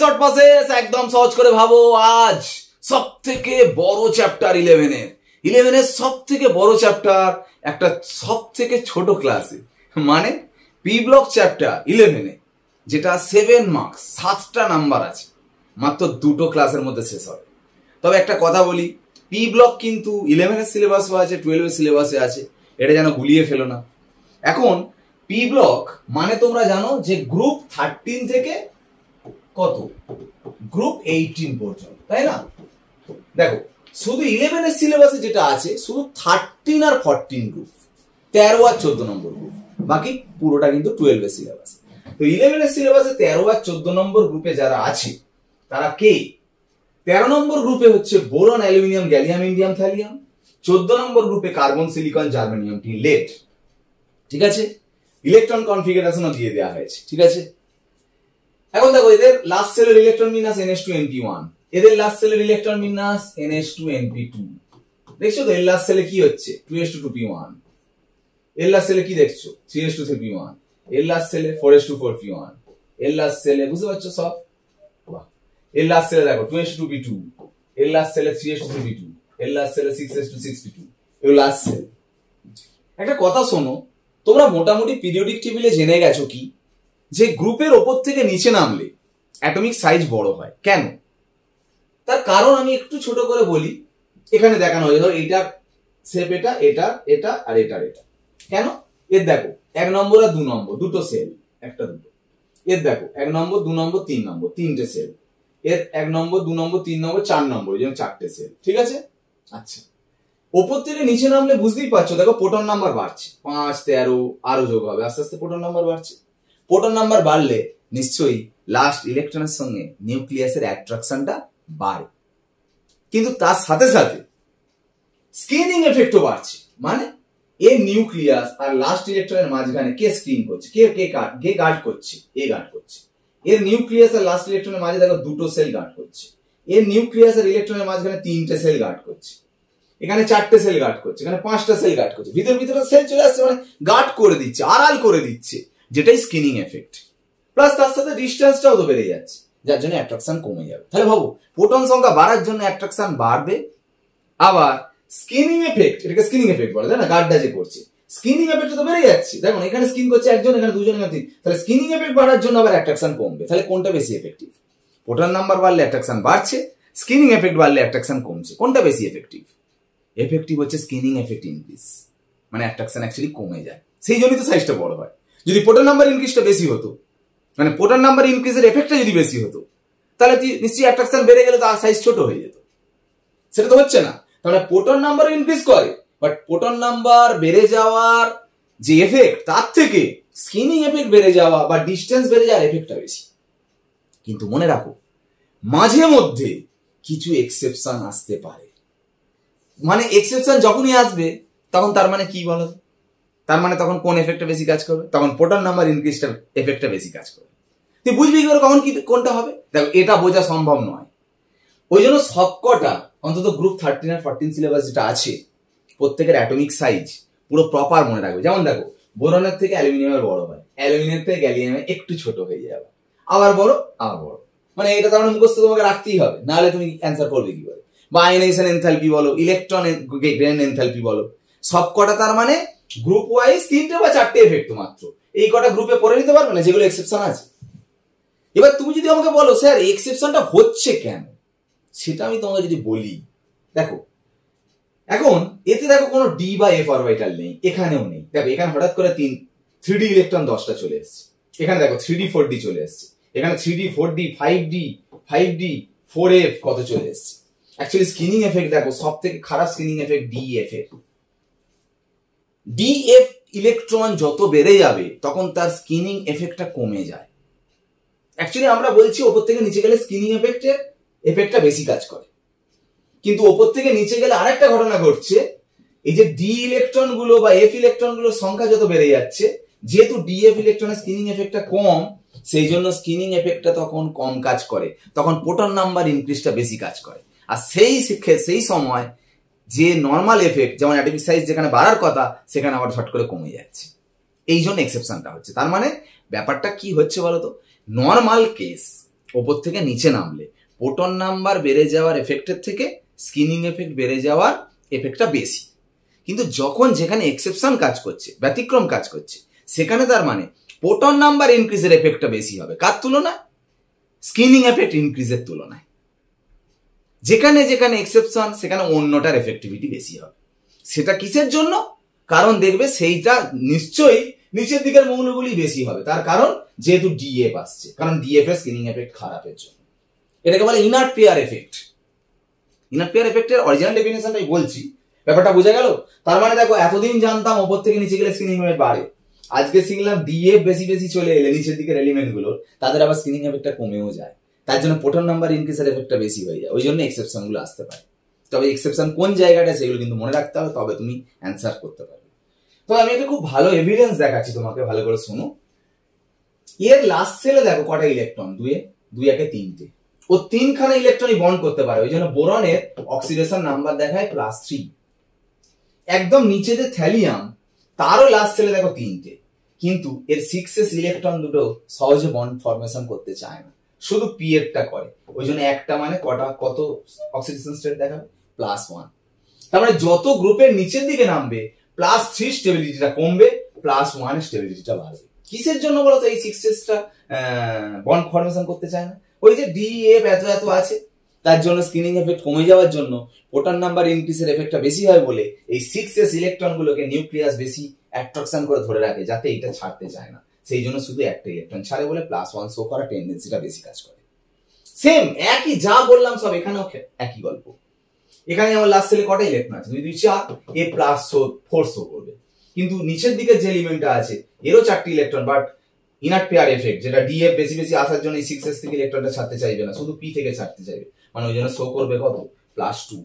Short process একদম সহজ করে ভাবো। আজ সব থেকে বড় চ্যাপ্টার 11-এর সব থেকে বড় চ্যাপ্টার একটা সব থেকে ছোট ক্লাসে, মানে পি ব্লক চ্যাপ্টার 11-এ, যেটা 7 মার্কস, 7টা নাম্বার আছে, মাত্র 2টো ক্লাসের মধ্যে শেষ হবে। তবে একটা কথা বলি, পি ব্লক কিন্তু 11-এর সিলেবাসও আছে, 12-এর সিলেবাসে আছে, এটা যেন গুলিয়ে ফেলো না। এখন পি ব্লক মানে তোমরা জানো যে গ্রুপ 13 থেকে কত, গ্রুপ 18 পর্যন্ত, তাই না? দেখো শুধু 11-এর সিলেবাসে যেটা আছে শুধু 13 আর 14 গ্রুপ, 13 আর 14 নম্বর গ্রুপ, বাকি পুরোটা কিন্তু 12-এর সিলেবাস। তো 11-এর সিলেবাসে 13 আর 14 নম্বর গ্রুপে যারা আছে তারা কে? 13 নম্বর গ্রুপে হচ্ছে boron, aluminium, gallium, indium, thallium. 14 নম্বর গ্রুপে carbon, silicon, germanium, tin, lead. ঠিক আছে, ইলেকট্রন কনফিগারেশনও দিয়ে দেওয়া হয়েছে। ঠিক আছে, এখন দেখো এদের লাস্ট সেলের ইলেকট্রন বিন্যাস NH2np1, এদের লাস্ট সেলের ইলেকট্রন বিন্যাস NH2np2। দেখছো তো এর লাস্ট সেলে কি হচ্ছে? 2s2p1। এর লাস্ট সেলে কি দেখছো? 3s2p1। এর লাস্ট সেলে 4s2p1। এর লাস্ট সেলে বুঝতে পারছো সব? বাহ। এর লাস্ট সেলে দেখো 2s2p2। এর লাস্ট সেলে 3s2p2। এর লাস্ট সেলে 6s2p2। এর লাস্ট সেল। একটা কথা শোনো, তোমরা মোটামুটি পিরিয়ডিক টেবিলে জেনে গেছো কি যে গ্রুপের ওপর থেকে নিচে নামলে অ্যাটমিক সাইজ বড় হয়। কেন? তার কারণ আমি একটু ছোট করে বলি। এখানে দেখানো হয়েছে, ধরো এইটার শেপ এটা, এটা, এটা আর এটার এটা। কেন? এর দেখো 1 নম্বর আর 2 নম্বর, দুটো সেল, একটা দুটো। এর দেখো 1 নম্বর, 2 নম্বর, 3 নম্বর, 3টে সেল। এর 1 নম্বর, 2 নম্বর, 3 নম্বর, 4 নম্বর, এই জন্য 4টে সেল। ঠিক আছে? আচ্ছা, ওপর থেকে নিচে নামলে বুঝতেই পারছো, দেখো প্রোটন নাম্বার বাড়ছে, 5, 13 আরো যোগ হবে, আস্তে আস্তে প্রোটন নাম্বার বাড়ছে। প্রোটন নাম্বার বাড়লে নিশ্চয়ই লাস্ট ইলেকট্রনের সঙ্গে নিউক্লিয়াসের অ্যাট্রাকশনটা বাড়ে, কিন্তু তার সাথে সাথে স্ক্রিনিং এফেক্টও বাড়ছে। মানে এ নিউক্লিয়াস আর লাস্ট ইলেকট্রনের মাঝখানে কে স্ক্রিন করছে, কে গার্ড করছে? এ গার্ড করছে। এর নিউক্লিয়াস আর লাস্ট ইলেকট্রনের মাঝে দেখো দুটো সেল গার্ড করছে। এর নিউক্লিয়াস আর ইলেকট্রনের মাঝখানে 3টে সেল গার্ড করছে। এখানে 4টে সেল গার্ড করছে, এখানে 5টা সেল গার্ড করছে। ভিতরে সেল চলে আসছে, মানে গার্ড করে দিচ্ছে, আড়াল করে দিচ্ছে, যেটাই স্ক্রিনিং এফেক্ট। প্লাস তার সাথে ডিস্টেন্সটাও তো বেড়ে যাচ্ছে, যার জন্য অ্যাট্রাকশন কমে যাবে। তাহলে ভাবো, প্রোটন সংখ্যা বাড়ার জন্য অ্যাট্রাকশন বাড়বে, আবার স্ক্রিনিং এফেক্ট, এটাকে স্ক্রিনিং এফেক্ট বলে, তাই না? গার্ডটা যে করছে, স্ক্রিনিং এফেক্ট তো বেড়ে যাচ্ছে। দেখো এখানে স্ক্রিন করছে একজন, এখানে দুজন, এখানে 3। তাহলে স্ক্রিনিং এফেক্ট বাড়ার জন্য আবার অ্যাট্রাকশন কমবে। তাহলে কোনটা বেশি এফেক্টিভ? প্রোটন নাম্বার বাড়লে অ্যাট্রাকশন বাড়ছে, স্ক্রিনিং এফেক্ট বাড়লে অ্যাট্রাকশন কমছে। কোনটা বেশি এফেক্টিভ? এফেক্টিভ হচ্ছে স্ক্রিনিং এফেক্ট ইনক্রিজ, মানে অ্যাট্রাকশন অ্যাকচুয়ালি কমে যায়। সেই জন্যই তো সাইজটা বড় হয়। যদি প্রোটন নাম্বার ইনক্রিজটা বেশি হতো, মানে প্রোটন নাম্বার ইনক্রিজের এফেক্টটা যদি বেশি হতো, তাহলে নিশ্চয়ই অ্যাট্রাকশন বেড়ে গেলে তার সাইজ ছোট হয়ে যেত। সেটা তো হচ্ছে না। তাহলে প্রোটন নাম্বার ইনক্রিজ করে, বাট প্রোটন নাম্বার বেড়ে যাওয়ার যে এফেক্ট, তার থেকে স্ক্রিনিং এফেক্ট বেড়ে যাওয়া বা ডিস্টেন্স বেড়ে যাওয়ার এফেক্টটা বেশি। কিন্তু মনে রাখো, মাঝে মধ্যে কিছু এক্সেপশন আসতে পারে। মানে এক্সেপশন যখনই আসবে তখন তার মানে কি বলো? তার মানে তখন কোন এফেক্টটা বেশি কাজ করবে? তখন প্রোটন নাম্বার ইনক্রিজটা এফেক্টটা বেশি কাজ করবে। তুই বুঝবি কি করে কখন কি কোনটা হবে? দেখো এটা বোঝা সম্ভব নয়। ওই জন্য সবকটা অন্তত গ্রুপ 13 আর 14 সিলেবাস যেটা আছে, প্রত্যেকের অ্যাটমিক সাইজ পুরো প্রপার মনে রাখবে। যেমন দেখো, বোরনের থেকে অ্যালুমিনিয়ামের বড় হয়, অ্যালুমিনিয়াম থেকে গ্যালিয়ামে একটু ছোট হয়ে যাবে, আবার বড়, আবার বড়। মানে এটা তার মানে মুখস্থ তোমাকে রাখতেই হবে, নাহলে তুমি অ্যান্সার করবে কি করে? বা আয়নাইজেশন এনথালপি বলো, ইলেকট্রন গ্রেন এনথালপি বলো, সবকটা তার মানে গ্রুপ ওয়াইজ 3টে বা 4টে এফেক্ট মাত্র। এই কটা গ্রুপে পড়ে নিতে পারবে না, যেগুলো এক্সেপশন আছে। এবার তুমি যদি আমাকে বলো স্যার এক্সেপশনটা হচ্ছে কেন, সেটা আমি তোমাকে যদি বলি, দেখো এখন এতে দেখো কোনো ডি বা এফ অরবিটাল নেই, এখানেও নেই। দেখো এখানে হঠাৎ করে 3D ইলেকট্রন 10টা চলে এসছে, এখানে দেখো 3D 4D চলে এসছে, এখানে 3D 4D 5D 4F কত চলে এসছে। অ্যাকচুয়ালি স্ক্রিনিং এফেক্ট দেখো, সব থেকে খারাপ স্ক্রিনিং এফেক্ট DF এর। DF ইলেকট্রন যত বেড়ে যাবে তখন তার স্ক্রিনিং এফেক্টটা কমে যায়। অ্যাকচুয়ালি আমরা বলছি ওপর থেকে নিচে গেলে স্ক্রিনিং এফেক্টটা বেশি কাজ করে, কিন্তু ওপর থেকে নিচে গেলে আরেকটা ঘটনা ঘটছে। এই যে ডি ইলেকট্রন গুলো বা এফ ইলেকট্রন গুলোর সংখ্যা যত বেড়ে যাচ্ছে, যেহেতু ডিএফ ইলেকট্রনের স্ক্রিনিং এফেক্টটা কম, সেই জন্য স্ক্রিনিং এফেক্টটা তখন কম কাজ করে, তখন প্রোটন নাম্বার ইনক্রিজটা বেশি কাজ করে। আর সেই সময় যে নর্মাল এফেক্ট, যেমন অ্যাটমিক সাইজ যেখানে বাড়ার কথা, সেখানে আবার ঝট করে কমে যাচ্ছে। এই জন্য এক্সেপশনটা হচ্ছে। তার মানে ব্যাপারটা কি হচ্ছে বলতো, নর্মাল কেস ওপর থেকে নিচে নামলে প্রোটন নাম্বার বেড়ে যাওয়ার এফেক্টের থেকে স্কিনিং এফেক্ট বেড়ে যাওয়ার এফেক্টটা বেশি। কিন্তু যখন যেখানে এক্সেপশন কাজ করছে, ব্যতিক্রম কাজ করছে, সেখানে তার মানে প্রোটন নাম্বার ইনক্রিজের এফেক্টটা বেশি হবে। কার তুলনায়? স্কিনিং এফেক্ট ইনক্রিজের তুলনায়। যেখানে যেখানে এক্সেপশন সেখানে অন্যটার এফেক্টিভিটি বেশি হবে। সেটা কিসের জন্য? কারণ দেখবে সেইটা নিশ্চয়ই নিচের দিকের মৌলগুলি বেশি হবে, তার কারণ যেহেতু ডিএফ আসছে, কারণ ডিএফ এর স্কিনিং এফেক্ট খারাপের জন্য। এটাকে বলে inert pair effect. Inert pair এফেক্টের অরিজিনাল ডেফিনেশনটাই বলছি, ব্যাপারটা বোঝা গেল? তার মানে দেখো, এতদিন জানতাম ওপর থেকে নিচে গেলে স্কিনিং এফেক্ট বাড়ে, আজকে শিখলাম ডিএফ বেশি বেশি চলে এলে নিচের দিকের এলিমেন্ট গুলোর তাদের আবার স্কিনিং এফেক্টটা কমেও যায়, তার জন্য প্রোটন নাম্বার ইনক্রিজের এফেক্টটা বেশি হয়ে যায়। ওই জন্য এক্সেপশন গুলো আসতে পারে। তবে এক্সেপশন কোন জায়গাটা সেগুলো কিন্তু মনে রাখতে হবে, তবে তুমি অ্যান্সার করতে পারবে। তো আমি একটা খুব ভালো এভিডেন্স দেখাচ্ছি তোমাকে, ভালো করে শোনো। এর লাস্ট সেলে দেখো কটা ইলেকট্রন, দুই একে তিনটে। ও তিনখানা ইলেকট্রনই বন্ড করতে পারে, ওই জন্য বোরনের অক্সিডেশন নাম্বার দেখায় +3। একদম নিচে যে থ্যালিয়াম, তারও লাস্ট সেলে দেখো তিনটে, কিন্তু এর 6s ইলেকট্রন দুটো সহজে বন্ড ফরমেশন করতে চায় না, শুধু পি এরটা করে। ওই জন্য একটা মানে কত অক্সিডেশন স্টেট দেখাবে? +1। তার মানে যত গ্রুপের নিচের দিকে নামবে +3 স্টেবিলিটিটা কমবে, +1 স্টেবিলিটিটা বাড়বে। কিসের জন্য বলতো এই 6sটা বন্ড ফরমেশন করতে চায় না? ওই যে ডিএফ এত আছে, তার জন্য স্কিনিং এফেক্ট কমে যাওয়ার জন্য প্রোটন নাম্বার ইনক্রিজের এফেক্টটা বেশি হয় বলে এই 6s ইলেকট্রন গুলোকে নিউক্লিয়াস বেশি অ্যাট্রাকশন করে ধরে রাখে, যাতে এটা ছাড়তে চায় না। সেই জন্য শুধু একটা ইলেকট্রন ছাড়ে বলে +1 শো করা টেন্ডেন্সিটা বেশি কাজ করে। সেম একই যা বললাম সব এখানেও একই গল্প। এখানে আমার লাস্ট সেলে কটা ইলেকট্রন আছে? 2 2 4, এ +4 শো করবে। কিন্তু নিচের দিকে যে এলিমেন্টটা আছে এরও 4টি electron, but inert pair effect, যেটা ডিএফ বেশি বেশি আসার জন্য এই 6s থেকে ইলেকট্রনটা ছাড়তে চাইবে না, শুধু পি থেকে ছাড়তে চাইবে। মানে ওই জন্য শো করবে কত? +2।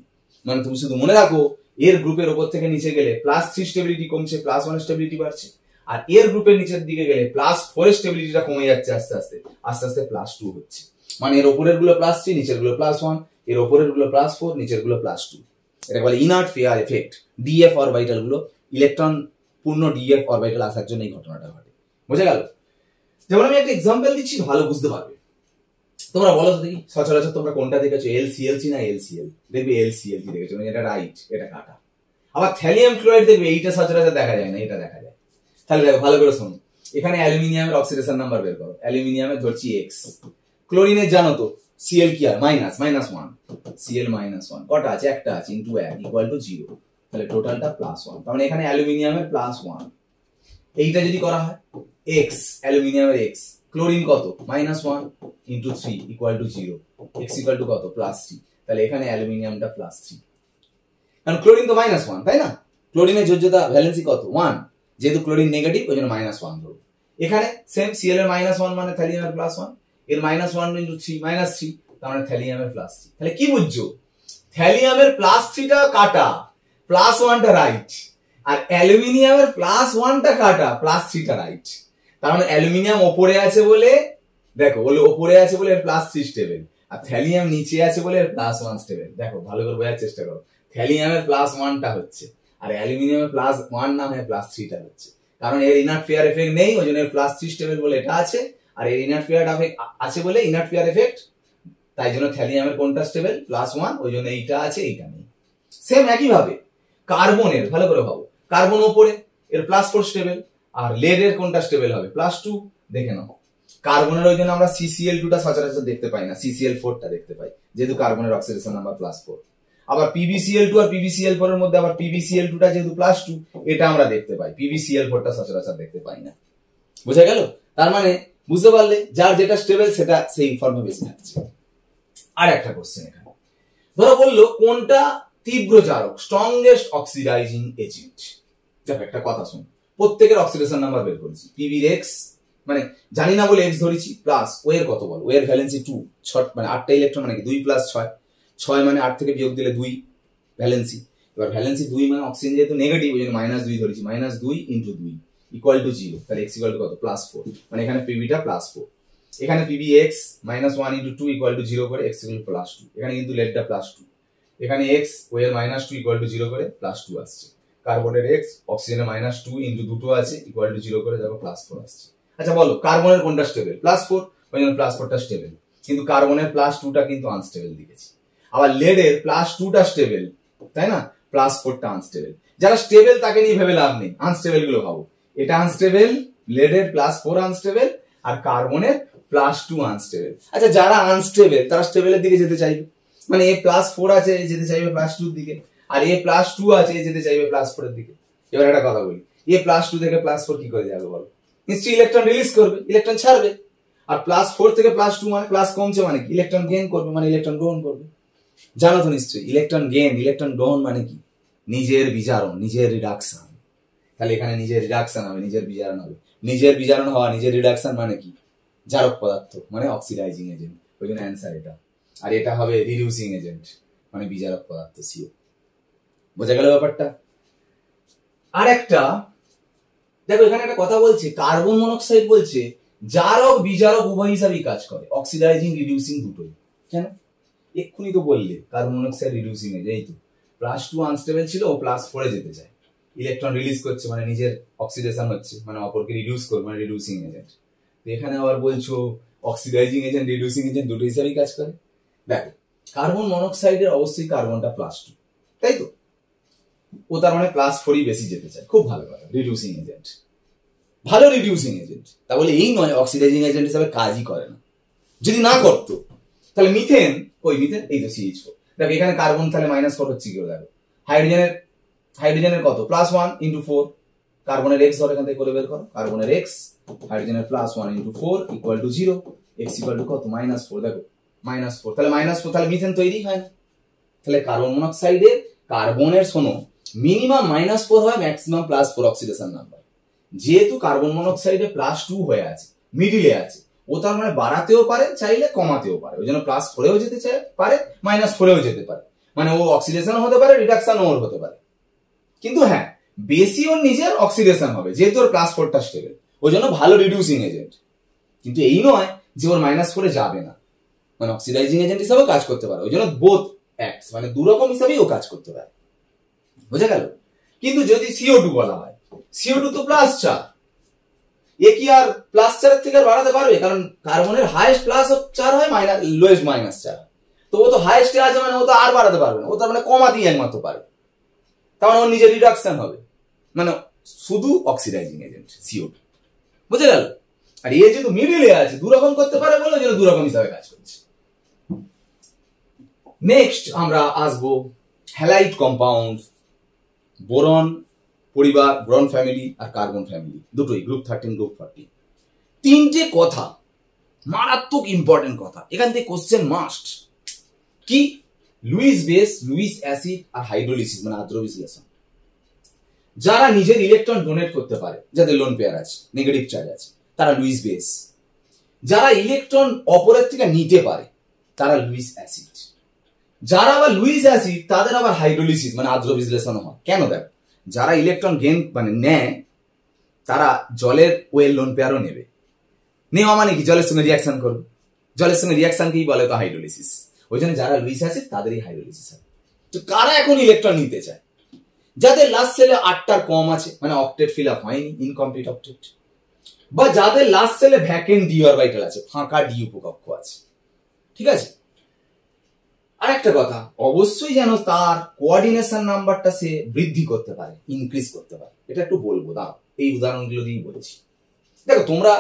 মানে তুমি শুধু মনে রাখো, এর গ্রুপের উপর থেকে নিচে গেলে +3 স্টেবিলিটি কমছে, +1 স্টেবিলিটি বাড়ছে। আর এর গ্রুপের নিচের দিকে গেলে +4 স্টেবিলিটিটা কমে যাচ্ছে আস্তে আস্তে +2 হচ্ছে। মানে এর উপরের গুলো +3, নিচের গুলো +1, এর উপরের গুলো +4, নিচের গুলো +2। এটা বলে inert pair effect. DF orbital গুলো, ইলেকট্রন পূর্ণ ডিএফ অরবিটাল আসার জন্য এই ঘটনাটা ঘটে। বুঝে গেল? যেমন আমি একটা এক্সাম্পল দিচ্ছি, ভালো বুঝতে পারবে। তোমরা বলো তো দেখি, সচরাচর তোমরা কোনটা দেখেছো, LCLC না LCL? দেখবে LCLC দেখেছো, মানে এটা রাইট, এটা কাটা। আবার থ্যালিয়াম ক্লোরাইড দেখবে, এইটা সচরাচর দেখা যায় না, এটা দেখা যায়। তাহলে দেখো ভালো করে শোনো, এখানে অ্যালুমিনিয়ামের অক্সিডেশন নাম্বার বের করো। অ্যালুমিনিয়ামের ধরছি X, ক্লোরিনের জানো তো Cl কি হয়? -1, Cl -1 কটা আছে? একটা আছে, ইনটু 1 = 0। তাহলে টোটালটা +1। তার মানে এখানে অ্যালুমিনিয়ামের +1। এইটা যদি করা হয় X, অ্যালুমিনিয়ামের X, ক্লোরিন কত? -1 × 3 = 0। X = কত? +3। তাহলে এখানে অ্যালুমিনিয়ামটা +3, কারণ ক্লোরিন তো -1, তাই না? ক্লোরিনের যোজ্যতা ভ্যালেন্সি কত? 1। যেহেতু ক্লোরিন নেগেটিভ, ওই জন্য -1 ধরো। এখানে সেম Cl এর -1 মানে থ্যালিয়ামের +1, এর -1 × 3 -3, তার মানে থ্যালিয়ামের +3। তাহলে কি বুঝছো? থ্যালিয়ামের +3টা কাটা, +1টা রাইট। আর অ্যালুমিনিয়ামের +1টা কাটা, +3টা রাইট। তার মানে অ্যালুমিনিয়াম ওপরে আছে বলে, দেখো ওপরে আছে বলে এর +3 স্টেবল, আর থ্যালিয়াম নিচে আছে বলে এর +1 স্টেবল। দেখো ভালো করে বোঝার চেষ্টা করো, থ্যালিয়ামের +1টা হচ্ছে, আর অ্যালুমিনিয়ামের +1 না হয়ে +3টা হচ্ছে। কারণ এর ইনার্ট পেয়ার এফেক্ট নেই, ওই জন্য এর +3 স্টেবল বলে এটা আছে, আর এর ইনার্ট পেয়ার এফেক্ট আছে বলে ইনার্ট পেয়ার এফেক্ট, তাই জন্য থ্যালিয়ামের কোনটা স্টেবল? +1, ওই জন্য এইটা আছে, এইটা নেই। সেম একই ভাবে কার্বনের, ভালো করে ভাবো, কার্বন ওপরে, এর +4 স্টেবল, আর লেডের কোনটা স্টেবল হবে? +2। দেখে নাও, কার্বনের ওই জন্য আমরা CCl2টা সচরাচর দেখতে পাই না, CCl4টা দেখতে পাই, যেহেতু কার্বনের অক্সিডেশন নাম্বার +4। আবার PbCl2 আর PbCl4 এর মধ্যে আবার PbCl2টা যেহেতু +2, এটা আমরা দেখতে পাই, PbCl4টা সচরাচর দেখতে পাই না। বুঝা গেল? তার মানে বুঝতে পারলে, যার যেটা স্টেবল সেটা সেই ফর্মে বেশি থাকছে। আর একটা কোশ্চেন এখানে, ধরো বললো কোনটা তীব্র জারক, স্ট্রংগেস্ট অক্সিডাইজিং এজেন্ট। দেখো একটা কথা শুন, প্রত্যেকের অক্সিডেশন নাম্বার বের করেছি। পিবির X, মানে জানি না বলে X ধরেছি, প্লাস ও এর কত বল? ও এর ভ্যালেন্সি 2, মানে 8টা ইলেকট্রন, মানে কি 2 + 6, 6 মানে 8 থেকে বিয়োগ দিলে 2 ভ্যালেন্সি। এবার ভ্যালেন্সি 2 মানে অক্সিজেন যেহেতু নেগেটিভ, ওই জন্য -2 ধরেছি, -2 × 2 = 0। তাহলে X = কত? +4, মানে এখানে পিবিটা +4। এখানে PbX -1 × 2 = 0 করে X = +2। এখানে কিন্তু লেডটা +2, এখানে X ও এর -2 = 0 করে +2 আসছে। কার্বনের X, অক্সিজেনের -2 × দুটো আছে = 0 করে দেখো +4 আসছে। আচ্ছা বলো, কার্বনের কোনটা স্টেবল? +4, ওই জন্য +4টা স্টেবল। কিন্তু কার্বনের প্লাস 2টা কিন্তু আনস্টেবল দিয়েছি। আবার লেডের প্লাস 2টা স্টেবল, তাই না, প্লাস 4টা আনস্টেবল। যারা স্টেবল তাকে নিয়ে ভেবে লাভ নেই, আনস্টেবল গুলো ভাবো। এটা আনস্টেবল, লেডের প্লাস 4 আনস্টেবল, আর কার্বনের প্লাস 2 আনস্টেবল। আচ্ছা, যারা আনস্টেবল তারা স্টেবলের দিকে যেতে চাইবে, মানে এ প্লাস 4 আছে যেতে চাইবে প্লাস 2 এর দিকে, আর এ প্লাস 2 আছে যেতে চাইবে প্লাস 4 এর দিকে। এবার একটা কথা বলি, এ প্লাস 2 থেকে প্লাস 4 কি করে যাবে বলো? নিশ্চয়ই ইলেকট্রন রিলিজ করবে, ইলেকট্রন ছাড়বে। আর প্লাস 4 থেকে প্লাস 2 মানে প্লাস কমছে, মানে কি ইলেকট্রন গেইন করবে, মানে ইলেকট্রন গ্রহণ করবে। জানো তো নিশ্চয়ই ইলেকট্রন গেইন, ইলেকট্রন গ্রহণ মানে কি? নিজের বিজারণ, নিজের রিডাকশন। তাহলে এখানে নিজের রিডাকশন হবে, নিজের বিজারণ হবে। নিজের বিজারণ হওয়া, নিজের রিডাকশন মানে কি? জারক পদার্থ, মানে অক্সিডাইজিং এজেন্ট, ওই জন্য অ্যান্সার এটা। আর এটা হবে রিডিউসিং এজেন্ট, মানে বিজারক পদার্থ, সিও। বোঝা গেল ব্যাপারটা? আর একটা দেখো, এখানে একটা কথা বলছে, কার্বন মনোক্সাইড বলছে জারক বিজারক উভয় হিসাবেই কাজ করে, অক্সিডাইজিং রিডিউসিং দুটোই। কেন? এক্ষুনি তো বললে কার্বন মনোক্সাইড রিডিউসিং এজেন্ট, এই তো প্লাস 2 আনস্টেবল ছিল, ও প্লাস 4 এ যেতে চায়, ইলেকট্রন রিলিজ করছে মানে নিজের অক্সিডেশন হচ্ছে, মানে অপরকে রিডিউস করবে, মানে রিডিউসিং এজেন্ট। এখানে আবার বলছো অক্সিডাইজিং এজেন্ট, রিডিউসিং এজেন্ট দুটো হিসাবেই কাজ করে। দেখো, কার্বন মনোক্সাইডের অবশ্যই কার্বনটা প্লাস 2, তাই তো, ও তার মানে প্লাস 4ই বেশি যেতে চায়। খুব ভালো কথা, রিডিউসিং এজেন্ট, ভালো রিডিউসিং এজেন্ট। তা বলে এই নয় অক্সিডাইজিং এজেন্ট হিসাবে কাজই করে না। যদি না করতো তাহলে মিথেন, ওই মিথেন, এই তো CH4। দেখো এখানে কার্বন তাহলে -4 হচ্ছে কি? দেখো হাইড্রোজেনের কত? প্লাস 1 ইন্টু 4, কার্বনের এক্স ধর, এখান থেকে করে বের করো, কার্বনের এক্স, হাইড্রোজেনের plus 1 into 4 equal to 0, x equal to কত? -4। দেখো -4, তাহলে -4, তাহলে মিথেন তৈরি হয় না। তাহলে কার্বন মনোক্সাইডের কার্বনের, শোনো, মিনিমাম -4 হয়, ম্যাক্সিমাম +4 অক্সিডেশন নাম্বার। যেহেতু কার্বন মনোক্সাইডে প্লাস 2 হয়ে আছে, মিডিলে আছে, ও তার মানে বাড়াতেও পারে চাইলে, কমাতেও পারে, ওই জন্য প্লাস 4এও যেতে চায় পারে, -4এও যেতে পারে, মানে ও অক্সিডেশন হতে পারে, রিডাকশন ওর হতে পারে। কিন্তু হ্যাঁ, বেশি ওর নিজের অক্সিডেশন হবে, যেহেতু ওর প্লাস 4টা স্টেবল, ওই জন্য ভালো রিডিউসিং এজেন্ট। কিন্তু এই নয় যে ওর -4এ যাবে না, মানে অক্সিডাইজিং এজেন্ট হিসাবেও কাজ করতে পারে, ওই জন্য বোথ অ্যাক্টস, মানে দুরকম হিসাবেই ও কাজ করতে পারে। বুঝে গেল? কিন্তু যদি CO2 বলা হয়, CO2 তো প্লাস 4, এ কি আর প্লাস 4 থেকে আর বাড়াতে পারবে? কারণ কার্বনের হাইয়েস্ট প্লাস 4 হয়, লোয়েস্ট -4, তো ও তো হাইয়েস্টে আছে, মানে ও তো আর বাড়াতে পারবে না, ও তার মানে কমাতেই একমাত্র পারে। তার মানে ওর নিজের রিডাকশন হবে, মানে শুধু অক্সিডাইজিং এজেন্ট CO2। বুঝে গেল? আর এ যেহেতু মিডিলে আছে, দুরকম করতে পারে বলে যেন দুরকম হিসাবে কাজ করছে। নেক্সট আমরা আসবো হ্যালাইড কম্পাউন্ড, বোরন পরিবার, বোরন ফ্যামিলি আর কার্বন ফ্যামিলি, দুটোই, গ্রুপ 13, গ্রুপ 14। তিনটে কথা, মারাত্মক ইম্পর্টেন্ট কথা, এখান থেকে কোশ্চেন মাস্ট। কি? লুইস বেস, লুইস অ্যাসিড আর হাইড্রোলিসিস, মানে আদ্র বিশ্লেষণ। যারা নিজের ইলেকট্রন ডোনেট করতে পারে, যাদের লোন পেয়ার আছে, নেগেটিভ চার্জ আছে, তারা লুইস বেস। যারা ইলেকট্রন অপরের থেকে নিতে পারে, তারা লুইস অ্যাসিড। যারা আবার লুইস অ্যাসিড, তাদের আবার হাইড্রোলিসিস, মানে আদ্র বিশ্লেষণ হয়। কেন? দেখ, যারা ইলেকট্রন গেইন মানে নেয়, তারা জলের ওয়েল লোন পেয়ারও নেবে। নেওয়া মানে কি? জলের সঙ্গে রিয়াকশন করবে, জলের সঙ্গে রিয়াকশনকেই বলে তো হাইড্রোলিসিস। ওই জন্য যারা লুইস অ্যাসিড, তাদেরই হাইড্রোলিসিস হয়। তো কারা এখন ইলেকট্রন নিতে চায়? যাদের লাস্ট সেলে 8টার কম আছে, মানে অক্টেট ফিল আপ হয়নি, ইনকমপ্লিট অক্টেট, বা যাদের লাস্ট সেলে ভ্যাকেন্ট ডি অরবিটাল আছে, ফাঁকা ডি উপকক্ষ আছে। ঠিক আছে? আর একটা কথা, অবশ্যই যেন তার কোঅর্ডিনেশন নাম্বারটা সে বৃদ্ধি করতে পারে, ইনক্রিজ করতে পারে। এটা একটু বলবো, দাও এই উদাহরণগুলো দিয়েই বলছি। দেখো তোমরা,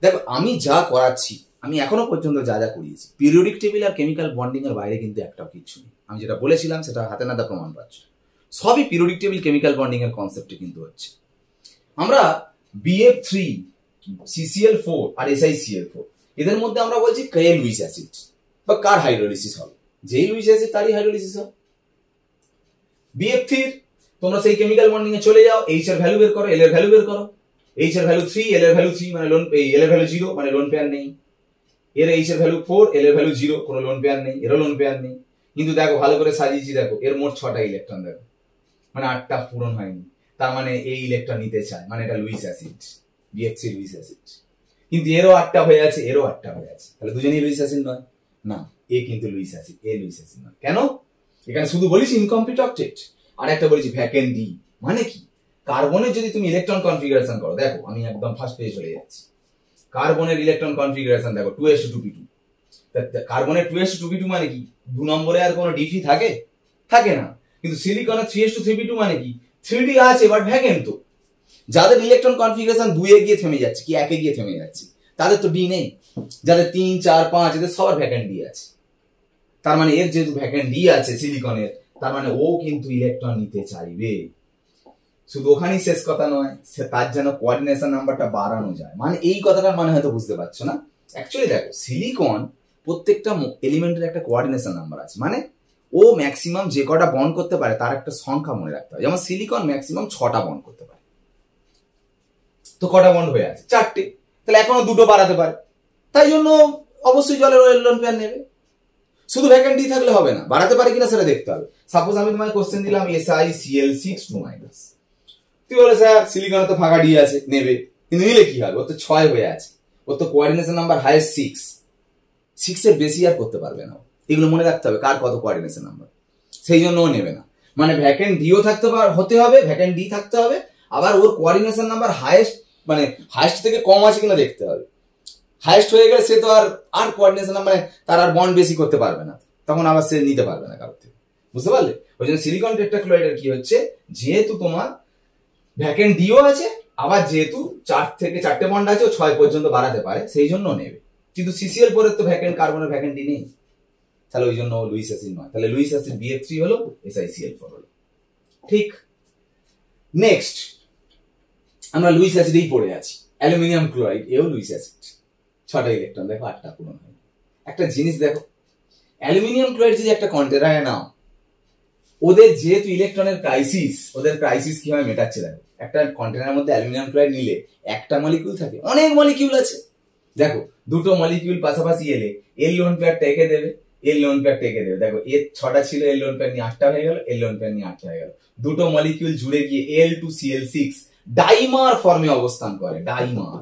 দেখো আমি যা করাচ্ছি, আমি এখনো পর্যন্ত যা যা করিয়েছি, পিরিয়ডিক টেবিল আর কেমিক্যাল বন্ডিং এর বাইরে কিন্তু একটাও কিছু নেই। আমি যেটা বলেছিলাম সেটা হাতে নাতে প্রমাণ পাচ্ছ। সবই পিরিয়ডিক টেবিল, কেমিক্যাল বন্ডিং এর কনসেপ্টে কিন্তু হচ্ছে। আমরা BF3, CCl4 আর SiCl4, এদের মধ্যে আমরা বলছি কে লুইস অ্যাসিড বা কার হাইড্রোলিসিস হবে। যেই লুইস অ্যাসিড তারই হাইড্রোলিসিস হবে। BF3 তোমরা সেই কেমিক্যাল বন্ডিং এ চলে যাও, H এর ভ্যালু বের করো, L এর ভ্যালু বের করো। H এর ভ্যালু 3, L এর ভ্যালু 3, মানে লোন, L এর ভ্যালু 0, মানে লোন পেয়ার নেই। এর H এর ভ্যালু 4, L এর ভ্যালু 0, কোনো লোন পেয়ার নেই, এরও লোন পেয়ার নেই। কিন্তু দেখো ভালো করে সাজিয়েছি, দেখো এর মোট 6টা ইলেকট্রন, দেখো মানে 8টা পূরণ হয়নি, তার মানে এই ইলেকট্রন নিতে চায়, মানে এটা Luis acid, BF3 Luis acid. কিন্তু এরও 8টা হয়ে আছে, এরও 8টা হয়ে আছে, তাহলে দুজনেই লুইস অ্যাসিড নয়। না, এ কিন্তু লুইস অ্যাসিড, এ লুইস অ্যাসিড নয়। কেন? এখানে শুধু বলিস ইনকমপ্লিট অক্টেট, আর একটা বলেছি ভ্যাকেন্ট ডি। মানে কি? কার্বনের যদি তুমি ইলেকট্রন কনফিগারেশন করো, দেখো আমি একদম ফার্স্ট পেজে চলে যাচ্ছি। কার্বনের ইলেকট্রন কনফিগারেশন দেখো, 2s2p2, কার্বনের 2s2p2 মানে কি 2 নম্বরে আর কোনো ডিফি থাকে থাকে না, কিন্তু সিলিকনের 3s23p2 মানে কি 3d আছে বাট ভ্যাকেন্ট। তো যাদের ইলেকট্রন কনফিগারেশন 2 এ গিয়ে থেমে যাচ্ছে কি 1 এ গিয়ে থেমে যাচ্ছে তাদের তো ডি নেই, যাদের 3 4 5 এদের সবার ভ্যাকেন্ট ডি আছে। তার মানে এর যেহেতু ভ্যাকেন্ট ডি আছে সিলিকনের, তার মানে ও কিন্তু ইলেকট্রন নিতে চাইবে। শুধু ওখানেই শেষ কথা নয়, তার যেন কোঅর্ডিনেশন নাম্বারটা বাড়ানো যায়। মানে এই কথাটার মানে হয়তো বুঝতে পারছো না। অ্যাকচুয়ালি দেখো সিলিকন প্রত্যেকটা এলিমেন্টের একটা কোঅর্ডিনেশন নাম্বার আছে, মানে ও ম্যাক্সিমাম যে কটা বন্ড করতে পারে তার একটা সংখ্যা মনে রাখতে হবে। যেমন সিলিকন ম্যাক্সিমাম 6টা বন্ড করতে পারে, তো কটা বন্ড হয়ে আছে 4টে, তাহলে এখনো 2টো বাড়াতে পারে, তাই জন্য অবশ্যই জলের এলন পেয়ার নেবে। শুধু ভ্যাকেন্ট ডি থাকলে হবে না, বাড়াতে পারে কিনা সেটা দেখতে হবে। সাপোজ আমি তোমায় কোশ্চেন দিলাম SiCl6 2-, তুই বলে স্যার সিলিকনে তো ফাঁকা ডি আছে, নেবে, কিন্তু নিলে কি হবে, ওর তো 6 হয়ে আছে, ওর তো কোঅর্ডিনেশন নাম্বার হাইয়েস্ট 6 এর বেশি আর করতে পারবে না। এগুলো মনে রাখতে হবে কার কত কোঅর্ডিনেশন নাম্বার, সেই জন্য ও নেবে না। মানে ভ্যাকেন্ট ডিও হতে হবে, ভ্যাকেন্ট ডি থাকতে হবে, আবার ওর কোঅর্ডিনেশন নাম্বার হাইয়েস্ট মানে হাইয়েস্ট থেকে কম আছে কিনা দেখতে হবে। হাইয়েস্ট হয়ে গেলে সে তো আর কোঅর্ডিনেশন নাম্বার তার আর বন্ড বেশি করতে পারবে না, তখন আবার সে নিতে পারবে না কারোর থেকে, বুঝতে পারলে? ওই জন্য সিলিকন টেট্রাক্লোরাইডের কি হচ্ছে, যেহেতু তোমার ভ্যাকেন্ট ডিও আছে, আবার যেহেতু 4 থেকে 4টে বন্ড আছে, ও 6 পর্যন্ত বাড়াতে পারে, সেই জন্য নেবে। কিন্তু সিসিএল পরে তো ভ্যাকেন্ট কার্বনের ভ্যাকেন্ট ডি নেই, তাহলে ওই জন্য লুইস অ্যাসিড নয়। তাহলে লুইস অ্যাসিড BF3 হলো, SiCl4 হলো। ঠিক। নেক্সট আমরা লুইস অ্যাসিডেই পড়ে আছি। অ্যালুমিনিয়াম ক্লোরাইড, এও লুইস অ্যাসিড, 6টা ইলেকট্রন, দেখো 8টা পূরণ হয়। একটা জিনিস দেখো, অ্যালুমিনিয়াম ক্লোরাইড যদি একটা কন্টেনারে নাও, ওদের যেহেতু ইলেকট্রনের ক্রাইসিস, ওদের ক্রাইসিস কিভাবে মেটাচ্ছে দেখো। একটা কন্টেনারের মধ্যে অ্যালুমিনিয়াম ক্লোরাইড নিলে একটা মলিকিউল থাকে, অনেক মলিকিউল আছে। দেখো 2টো মলিকিউল পাশাপাশি এলে এর লোন পেয়ারটা এঁকে দেবে, এর লোন পেয়ারটা এঁকে দেবে। দেখো এর 6টা ছিল, এর লোন পেয়ার নিয়ে 8টা হয়ে গেল, এর লোন পেয়ার নিয়ে 8টা হয়ে গেল। 2টো মলিকিউল জুড়ে গিয়ে Al2Cl6 ডাইমার ফর্মে অবস্থান করে, ডাইমার,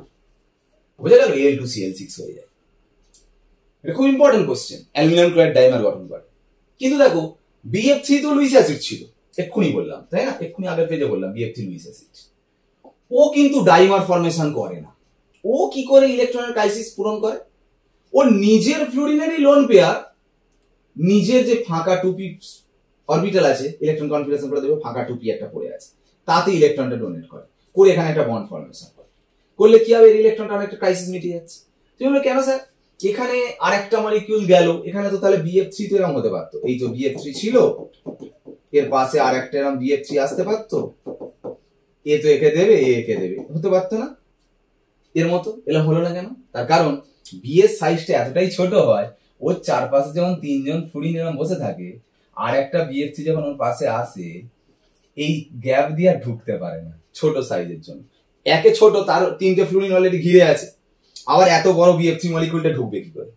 বুঝা গেল? Al2Cl6 হয়ে যায়। এটা খুব important question, aluminium chloride dimer গঠন করে। কিন্তু দেখো BF3 তো লুইস অ্যাসিড ছিল, এক্ষুনি বললাম, তাই না? এক্ষুনি আগের পেজে বললাম BF3 লুইস অ্যাসিড। ও কিন্তু ডাইমার ফর্মেশন করে না। ও কি করে ইলেকট্রনের ক্রাইসিস পূরণ করে? ও নিজের ফ্লুরিনেরই লোন পেয়ার, নিজের যে ফাঁকা 2p অরবিটাল আছে, ইলেকট্রন কনফিগারেশন করে দেবে, ফাঁকা 2p একটা পড়ে আছে, তাতে ইলেকট্রনটা ডোনেট করে, করে এখানে একটা বন্ড ফর্মেশন করে। করলে কি হবে, ইলেকট্রনটা অনেকটা ক্রাইসিস মিটে যাচ্ছে। তুমি বলে কেন স্যার, এখানে আরেকটা মলিকিউল গেল, এখানে তো তাহলে BF3 তো এরকম হতে পারতো। এই তো BF3 ছিল, এর পাশে আর একটা এরকম BF3 আসতে পারতো, এ তো একে দেবে, এ একে দেবে, হতে পারতো না? এর মতো এরকম হলো না কেন? তার কারণ বি এর সাইজটা এতটাই ছোট হয়, ওর চারপাশে যখন 3জন ফ্লুরিন এরকম বসে থাকে, আর একটা BF3 যখন ওর পাশে আসে, এই গ্যাপ দিয়ে আর ঢুকতে পারে না, ছোট সাইজের জন্য। একে ছোট, তার 3টে ফ্লুরিন অলরেডি ঘিরে আছে, আবার এত বড় BF3 মলিকিউলটা ঢুকবে কি করে?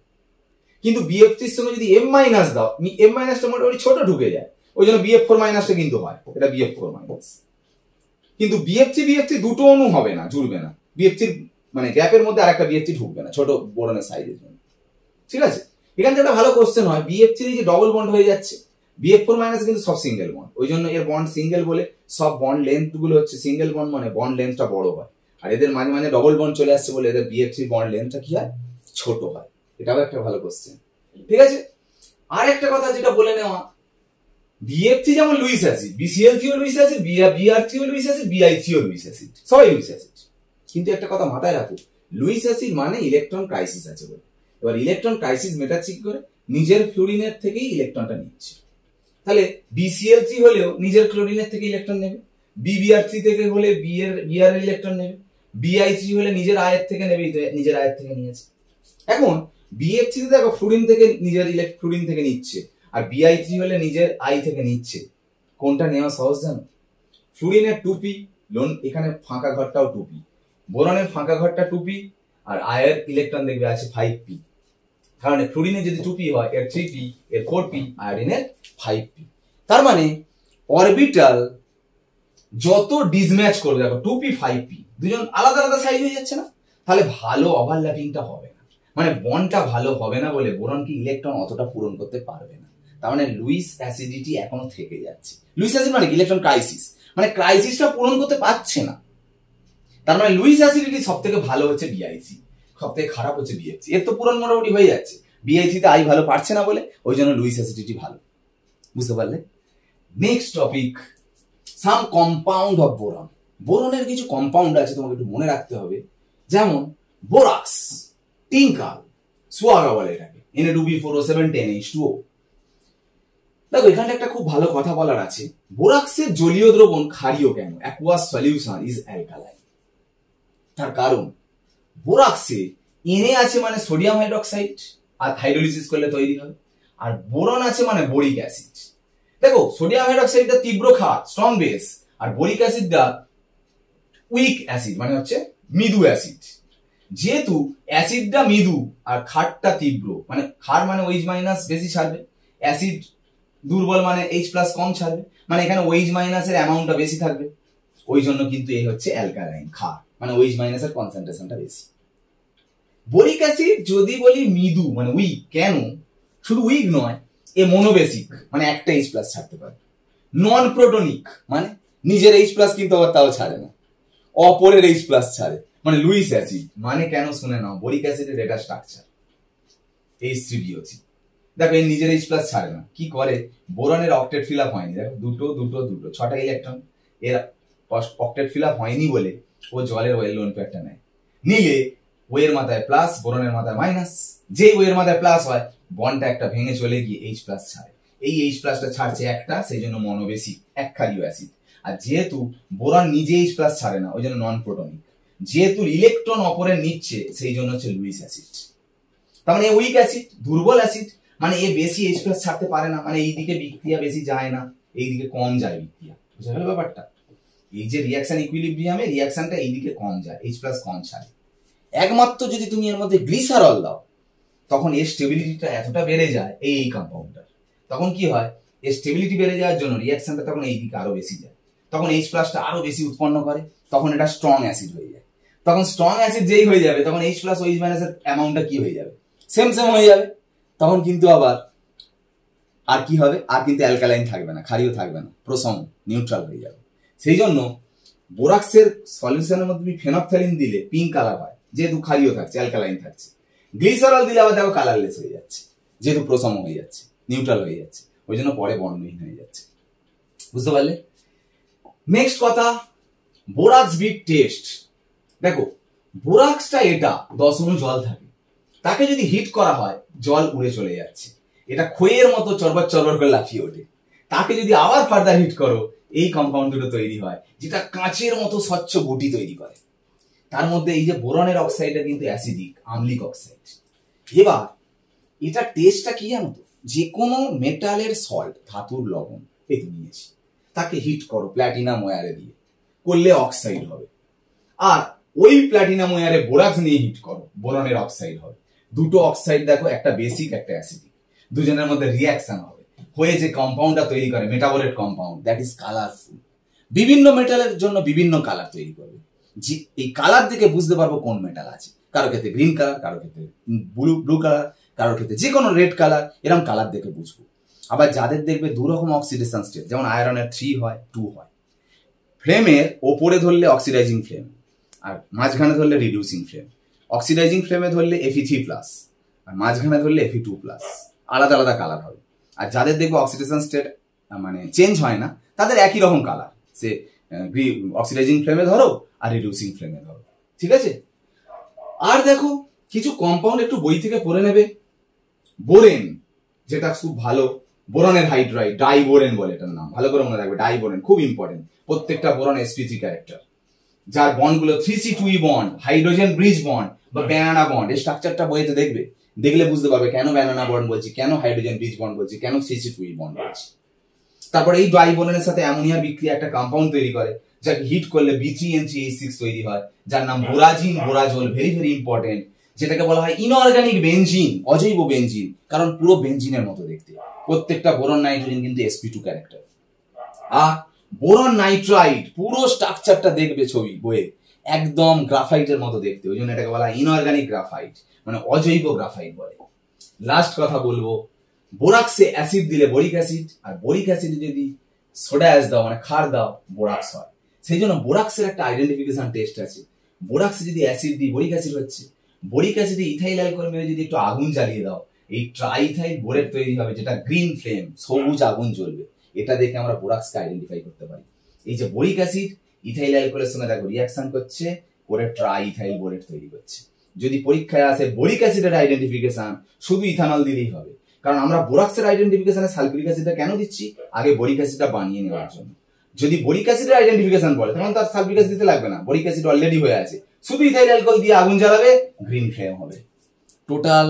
কিন্তু BF3 এর সঙ্গে যদি M- দাও, M- মোটামুটি ছোট ঢুকে যায়, ওই জন্য BF4- কিন্তু হয়, এটা BF4-। কিন্তু BF3 দুটো অণু হবে না, জুড়বে না। BF3 মানে গ্যাপের মধ্যে আরেকটা BF3 ঢুকবে না, ছোট বোরনের সাইজের জন্য। ঠিক আছে, এখান থেকে একটা ভালো কোশ্চেন হয়, BF3 যে ডবল বন্ড হয়ে যাচ্ছে, BF4- কিন্তু সব সিঙ্গেল বন্ড, ওই জন্য এর বন্ড সিঙ্গেল বলে সব বন্ড লেন্থ গুলো হচ্ছে সিঙ্গেল বন্ড, মানে বন্ড লেন্থটা বড় হয়। আর এদের মাঝে মাঝে ডবল বন্ড চলে আসছে বলে এদের BF3 বন্ড লেন্থটা কি হয়, ছোট হয়। এটাও একটা ভালো কোশ্চেন। ঠিক আছে, আর একটা কথা যেটা বলে নেওয়া, BF3 যেমন লুইস অ্যাসিড, BCl3 ও লুইস অ্যাসিড, BR3 ও লুইস অ্যাসিড, BI3 ও লুইস অ্যাসিড, সবাই লুইস অ্যাসিড। কিন্তু একটা কথা মাথায় রাখো, লুইস অ্যাসিড মানে ইলেকট্রন ক্রাইসিস আছে বলে। এবার ইলেকট্রন ক্রাইসিস মেটাচ্ছে কি করে, নিজের ফ্লুরিনের থেকেই ইলেকট্রনটা নিচ্ছে। তাহলে BCl3 হলেও নিজের ক্লোরিনের থেকে ইলেকট্রন নেবে, BBr3 থেকে হলে BR এর ইলেকট্রন নেবে, BI3 হলে নিজের আয়ের থেকে নেবে, নিজের আয়ের থেকে নিয়েছে। এখন BF3 তে দেখো ফ্লুরিন থেকে নিজের ফ্লুরিন থেকে নিচ্ছে, আর BI3 হলে নিজের আই থেকে নিচ্ছে। কোনটা নেওয়া সহজ জানো? ফ্লুরিনের 2p, লোন এখানে ফাঁকা ঘরটাও 2p, বোরনের ফাঁকা ঘরটা 2p, আর আয়ের ইলেকট্রন দেখবে আছে 5p। কারণ ফ্লুরিনের যদি 2p হয়, এর 3p, এর 4p, আয়োডিনের 5p। তার মানে অরবিটাল যত ডিসম্যাচ করবে, দেখো 2p 5p দুজন আলাদা আলাদা সাইজ হয়ে যাচ্ছে না, তাহলে ভালো ওভারল্যাপিংটা হবে না, মানে বন্ডটা ভালো হবে না বলে বোরন কি ইলেকট্রন অতটা পূরণ করতে পারবে না। তার মানে লুইস অ্যাসিডিটি এখনো থেকে যাচ্ছে। লুইস অ্যাসিড মানে ইলেকট্রন ক্রাইসিস, মানে ক্রাইসিসটা পূরণ করতে পারছে না। তার মানে লুইস অ্যাসিডিটি সব থেকে ভালো হচ্ছে BIC, সব থেকে খারাপ হচ্ছে BF3। এর তো পূরণ মোটামুটি হয়ে যাচ্ছে, BI3 তে আই ভালো পারছে না বলে ওই জন্য লুইস অ্যাসিডিটি ভালো। বুঝতে পারলে? Next topic, some compound of boron. বোরনের কিছু কম্পাউন্ড আছে তোমাকে একটু মনে রাখতে হবে, যেমন বোরাক্স, টিঙ্কাল, সোয়াগা বলে এটাকে, Na2B4O7 10H2O। দেখো এখানে একটা খুব ভালো কথা বলার আছে, বোরাক্সের জলীয় দ্রবণ ক্ষারীয় কেন? Aqueous solution is alkaline. তার কারণ বোরাক্সে Na আছে মানে সোডিয়াম হাইড্রোক্সাইড, আর হাইড্রোলিসিস করলে তৈরি হবে, আর বোরন আছে মানে বোরিক অ্যাসিড। দেখো সোডিয়াম হাইড্রোক্সাইডটা তীব্র ক্ষার, স্ট্রং বেস, আর বোরিক অ্যাসিডটা উইক অ্যাসিড মানে হচ্ছে মৃদু অ্যাসিড। যেহেতু অ্যাসিডটা মৃদু আর ক্ষারটা তীব্র, মানে ক্ষার মানে OH মাইনাস বেশি ছাড়বে, অ্যাসিড দুর্বল মানে H প্লাস কম ছাড়বে, মানে এখানে OH মাইনাসের অ্যামাউন্টটা বেশি থাকবে, ওই জন্য কিন্তু এই হচ্ছে অ্যালকালাইন। ক্ষার মানে OH মাইনাসের কনসেন্ট্রেশনটা বেশি। বোরিক অ্যাসিড যদি বলি মৃদু মানে উইক, কেন? শুধু উইক নয়, এ মনোবেসিক মানে একটা H প্লাস ছাড়তে পারে, নন প্রোটনিক মানে নিজের H প্লাস কিন্তু আবার তাও ছাড়ে না, অপরের H প্লাস ছাড়ে, মানে লুইস অ্যাসিড। মানে কেন শুনে নাও, বোরিক অ্যাসিডের এটা স্ট্রাকচার H3BO3। দেখো এর নিজের H প্লাস ছাড়ে না, কি করে? বোরনের অক্টেট ফিল আপ হয়নি, দেখো দুটো দুটো দুটো 6টা ইলেকট্রন, এর অক্টেট ফিল আপ হয়নি বলে ও জলের ওয়েল লোন পেয়ারটা নেয়, নিলে ওয়ের মাথায় প্লাস, বোরনের মাথায় মাইনাস। যেই ওয়ের মাথায় প্লাস হয় বন্ডটা একটা ভেঙে চলে গিয়ে H প্লাস ছাড়ে, এই H প্লাসটা ছাড়ছে একটা, সেই জন্য মনোবেসিক এক ক্ষারীয় অ্যাসিড। আর যেহেতু বোরন নিজে H প্লাস ছাড়ে না, ওই জন্য নন প্রোটনিক। যেহেতু ইলেকট্রন অপরের নিচ্ছে, সেই জন্য হচ্ছে লুইস অ্যাসিড। তার মানে উইক অ্যাসিড, দুর্বল অ্যাসিড, মানে এ বেশি H প্লাস ছাড়তে পারে না, মানে এইদিকে বিক্রিয়া বেশি যায় না, এইদিকে কম যায় বিক্রিয়া। বুঝা গেল ব্যাপারটা? এই যে রিয়াকশন ইকুইলিব্রিয়ামে রিয়াকশনটা এইদিকে কম যায়, H প্লাস কম ছাড়ে। একমাত্র যদি তুমি এর মধ্যে গ্লিসারল দাও, তখন এর স্টেবিলিটিটা এতটা বেড়ে যায় এই কম্পাউন্ডটার, তখন কি হয়? এর স্টেবিলিটি বেড়ে যাওয়ার জন্য রিয়াকশনটা তখন এইদিকে আরো বেশি যায়, তখন H প্লাসটা আরো বেশি উৎপন্ন করে, তখন এটা স্ট্রং অ্যাসিড হয়ে যায়। তখন স্ট্রং অ্যাসিড যেই হয়ে যাবে, তখন H প্লাস OH মাইনাসের অ্যামাউন্টটা কি হয়ে যাবে? সেম সেম হয়ে যাবে। তখন কিন্তু আবার আর কি হবে? আর কিন্তু অ্যালকালাইন থাকবে না, ক্ষারীয় থাকবে না, প্রসম নিউট্রাল হয়ে যাবে। সেই জন্য বোরাক্সের সলিউশনের মধ্যে তুমি ফেনপথ্যালিন দিলে পিঙ্ক কালার হয়, যেহেতু ক্ষারীয় থাকছে, অ্যালকালাইন থাকছে। গ্লিসারল দিলে আবার দেখো কালারলেস হয়ে যাচ্ছে, যেহেতু প্রসম হয়ে যাচ্ছে, নিউট্রাল হয়ে যাচ্ছে, ওই জন্য পরে বর্ণহীন হয়ে যাচ্ছে। বুঝতে পারলে? নেক্সট কথা, বোরাক্স বিট টেস্ট। দেখো বোরাক্সটা এটা 10 অণু জল থাকে, তাকে যদি হিট করা হয় জল উড়ে চলে যাচ্ছে, এটা খইয়ের মতো চরবর চরবর করে লাফিয়ে ওঠে। তাকে যদি আবার ফার্দার হিট করো, এই কম্পাউন্ড দুটো তৈরি হয়, যেটা কাঁচের মতো স্বচ্ছ গুটি তৈরি করে। তার মধ্যে এই যে বোরনের অক্সাইডটা কিন্তু অ্যাসিডিক, আম্লিক অক্সাইড। এবার এটা টেস্টটা কি জানো তো? যে কোনো মেটালের সল্ট, ধাতুর লবণ পেতে নিয়েছি, তাকে হিট করো প্ল্যাটিনাম ওয়্যারে দিয়ে, করলে অক্সাইড হবে। আর ওই প্ল্যাটিনাম ওয়্যারে বোরাক্স নিয়ে হিট করো, বোরনের অক্সাইড হবে। দুটো অক্সাইড দেখো, একটা বেসিক একটা অ্যাসিডিক, দুজনের মধ্যে রিয়াকশন হবে, হয়ে যে কম্পাউন্ডটা তৈরি করে মেটাবলেট কম্পাউন্ড, দ্যাট ইজ কালারফুল। বিভিন্ন মেটালের জন্য বিভিন্ন কালার তৈরি করবে, যে এই কালার দেখে বুঝতে পারবো কোন মেটাল আছে। কারো ক্ষেত্রে গ্রিন কালার, কারো ক্ষেত্রে ব্লু কালার, কারোর ক্ষেত্রে যে কোনো রেড কালার, এরকম কালার দেখে বুঝবো। আবার যাদের দেখবে দুরকম অক্সিডেশন স্টেট, যেমন আয়রনের 3 হয় 2 হয়, ফ্লেমের ওপরে ধরলে অক্সিডাইজিং ফ্লেম, আর মাঝখানে ধরলে রিডিউসিং ফ্লেম। অক্সিডাইজিং ফ্লেমে ধরলে Fe3+, আর মাঝখানে ধরলে Fe2+, আলাদা আলাদা কালার হবে। আর যাদের দেখবো অক্সিডেশন স্টেট মানে চেঞ্জ হয় না, তাদের একই রকম কালার, সে অক্সিডাইজিং ফ্লেমে ধরো আর রিডিউসিং ফ্লেমে ধরো, ঠিক আছে? আর দেখো কিছু কম্পাউন্ড একটু বই থেকে পড়ে নেবে। বোরেন, যেটা খুব ভালো, বোরনের হাইড্রাইড, ডাইবোরেন বলে এটার নাম, ভালো করে মনে রাখবে। ডাইবোরেন খুব ইম্পর্টেন্ট, প্রত্যেকটা বোরন sp3 ক্যারেক্টার, যার বন্ডগুলো 3c2e bond, hydrogen bridge bond বা ব্যানানা বন্ড। এই স্ট্রাকচারটা বইতে দেখবে, দেখলে বুঝতে পারবে কেন ব্যানানা বন্ড বলছি, কেন হাইড্রোজেন ব্রিজ বন্ড বলছি, কেন 3c2e বন্ড বলছি। তারপরে এই ডাইবোরেনের সাথে অ্যামোনিয়া বিক্রিয়া একটা কম্পাউন্ড তৈরি করে, যাকে হিট করলে B3N3H6 তৈরি হয়, যার নাম বোরাজিন, বোরাজোল, ভেরি ভেরি ইম্পর্টেন্ট। যেটাকে বলা হয় ইনঅর্গানিক বেনজিন, অজৈব বেনজিন, কারণ পুরো বেনজিনের মতো দেখতে। প্রত্যেকটা বোরন নাইট্রোজেন কিন্তু sp2 ক্যারেক্টার। আর বোরন নাইট্রাইড পুরো স্ট্রাকচারটা দেখবে ছবি বইয়ে, একদম গ্রাফাইটের মতো দেখতে, ওই জন্য এটাকে বলা হয় ইনঅর্গানিক গ্রাফাইট, মানে অজৈব গ্রাফাইট বলে। লাস্ট কথা বলবো, বোরাক্সে অ্যাসিড দিলে বোরিক অ্যাসিড, আর বোরিক অ্যাসিডে যদি সোডা অ্যাশ দাও মানে ক্ষার দাও, বোরাক্স হয়। সেই জন্য বোরাক্সের একটা আইডেন্টিফিকেশন টেস্ট আছে। বোরাক্সে যদি অ্যাসিড দিই বোরিক অ্যাসিড হচ্ছে, বোরিক অ্যাসিডে ইথাইল অ্যালকোহল মেরে যদি একটু আগুন জ্বালিয়ে দাও, এই ট্রাইথাইল বোরেট তৈরি হবে, যেটা গ্রিন ফ্লেম, সবুজ আগুন জ্বলবে। এটা দেখে আমরা বোরাক্সকে আইডেন্টিফাই করতে পারি। এই যে বোরিক অ্যাসিড ইথাইল অ্যালকোহলের সঙ্গে দেখো রিয়াকশন করছে করে ট্রাইথাইল বোরেট তৈরি করছে। যদি পরীক্ষায় আসে বোরিক অ্যাসিডের আইডেন্টিফিকেশন, শুধু ইথানল দিলেই হবে, কারণ আমরা বোরাক্সের আইডেন্টিফিকেশনে সালফিউরিক অ্যাসিডটা কেন দিচ্ছি, আগে বোরিক অ্যাসিডটা বানিয়ে নেওয়ার জন্য। যদি বোরিক অ্যাসিডের আইডেন্টিফিকেশন বলে তখন তার সালফিউরিক অ্যাসিড দিতে লাগবে না, বোরিক অ্যাসিড অলরেডি হয়ে আছে, শুধু ইথাইল অ্যালকোহল দিয়ে আগুন জ্বালাবে, গ্রিন ফ্লেম হবে। টোটাল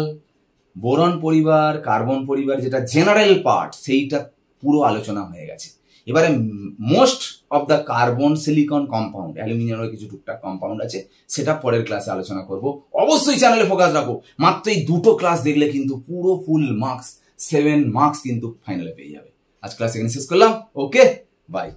বোরন পরিবার, কার্বন পরিবার যেটা জেনারেল পার্ট, সেইটা পুরো আলোচনা হয়ে গেছে। এবারে most of the carbon silicon compound, অ্যালুমিনিয়ামের কিছু টুকটাক কম্পাউন্ড আছে, সেটা পরের ক্লাসে আলোচনা করব। অবশ্যই চ্যানেলে ফোকাস রাখো, মাত্র এই দুটো ক্লাস দেখলে কিন্তু পুরো ফুল মার্কস 7 মার্কস কিন্তু ফাইনালে পেয়ে যাবে। আজ ক্লাস এখানে শেষ করলাম, ওকে বাই।